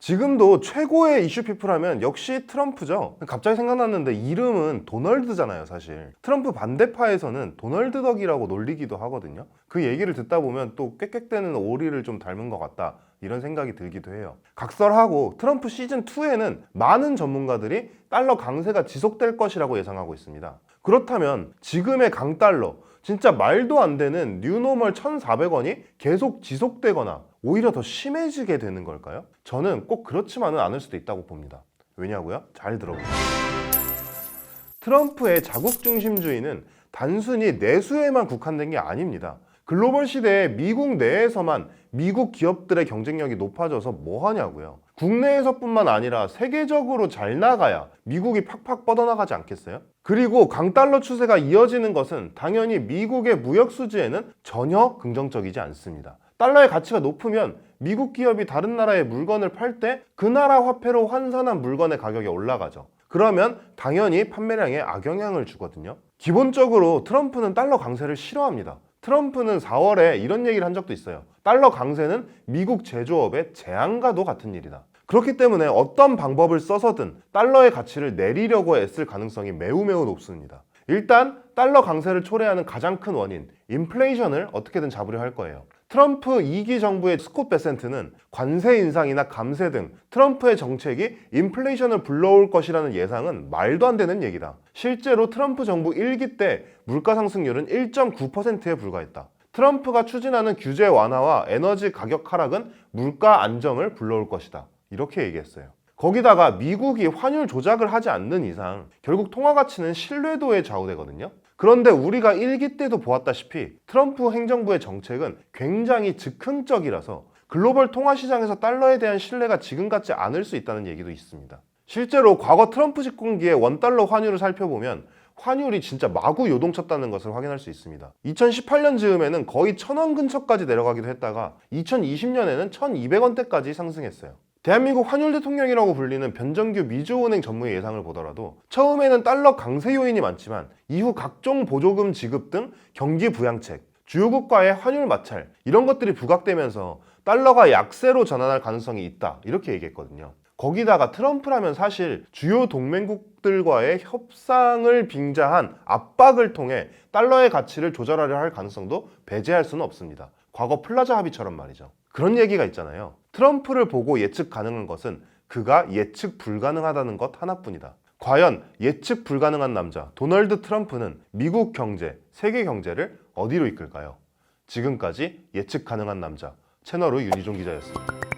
지금도 최고의 이슈 피플 하면 역시 트럼프죠. 갑자기 생각났는데 이름은 도널드잖아요, 사실. 트럼프 반대파에서는 도널드 덕이라고 놀리기도 하거든요. 그 얘기를 듣다 보면 또 꽥꽥대는 오리를 좀 닮은 것 같다, 이런 생각이 들기도 해요. 각설하고 트럼프 시즌2에는 많은 전문가들이 달러 강세가 지속될 것이라고 예상하고 있습니다. 그렇다면 지금의 강달러, 진짜 말도 안 되는 뉴노멀 1,400원이 계속 지속되거나 오히려 더 심해지게 되는 걸까요? 저는 꼭 그렇지만은 않을 수도 있다고 봅니다. 왜냐고요? 잘 들어보세요. 트럼프의 자국중심주의는 단순히 내수에만 국한된 게 아닙니다. 글로벌 시대에 미국 내에서만 미국 기업들의 경쟁력이 높아져서 뭐 하냐고요. 국내에서뿐만 아니라 세계적으로 잘 나가야 미국이 팍팍 뻗어나가지 않겠어요? 그리고 강달러 추세가 이어지는 것은 당연히 미국의 무역 수지에는 전혀 긍정적이지 않습니다. 달러의 가치가 높으면 미국 기업이 다른 나라에 물건을 팔 때 그 나라 화폐로 환산한 물건의 가격이 올라가죠. 그러면 당연히 판매량에 악영향을 주거든요. 기본적으로 트럼프는 달러 강세를 싫어합니다. 트럼프는 4월에 이런 얘기를 한 적도 있어요. 달러 강세는 미국 제조업의 재앙과도 같은 일이다. 그렇기 때문에 어떤 방법을 써서든 달러의 가치를 내리려고 애쓸 가능성이 매우 높습니다. 일단 달러 강세를 초래하는 가장 큰 원인, 인플레이션을 어떻게든 잡으려 할 거예요. 트럼프 2기 정부의 스콧 베센트는 관세 인상이나 감세 등 트럼프의 정책이 인플레이션을 불러올 것이라는 예상은 말도 안 되는 얘기다. 실제로 트럼프 정부 1기 때 물가 상승률은 1.9%에 불과했다. 트럼프가 추진하는 규제 완화와 에너지 가격 하락은 물가 안정을 불러올 것이다, 이렇게 얘기했어요. 거기다가 미국이 환율 조작을 하지 않는 이상 결국 통화 가치는 신뢰도에 좌우되거든요. 그런데 우리가 1기 때도 보았다시피 트럼프 행정부의 정책은 굉장히 즉흥적이라서 글로벌 통화 시장에서 달러에 대한 신뢰가 지금 같지 않을 수 있다는 얘기도 있습니다. 실제로 과거 트럼프 집권기의 원달러 환율을 살펴보면 환율이 진짜 마구 요동쳤다는 것을 확인할 수 있습니다. 2018년 즈음에는 거의 1,000원 근처까지 내려가기도 했다가 2020년에는 1,200원대까지 상승했어요. 대한민국 환율 대통령이라고 불리는 변정규 미주은행 전무의 예상을 보더라도 처음에는 달러 강세 요인이 많지만 이후 각종 보조금 지급 등 경기 부양책, 주요국과의 환율 마찰, 이런 것들이 부각되면서 달러가 약세로 전환할 가능성이 있다, 이렇게 얘기했거든요. 거기다가 트럼프라면 사실 주요 동맹국들과의 협상을 빙자한 압박을 통해 달러의 가치를 조절하려 할 가능성도 배제할 수는 없습니다. 과거 플라자 합의처럼 말이죠. 그런 얘기가 있잖아요. 트럼프를 보고 예측 가능한 것은 그가 예측 불가능하다는 것 하나뿐이다. 과연 예측 불가능한 남자 도널드 트럼프는 미국 경제, 세계 경제를 어디로 이끌까요? 지금까지 예측 가능한 남자 채널의 윤희종 기자였습니다.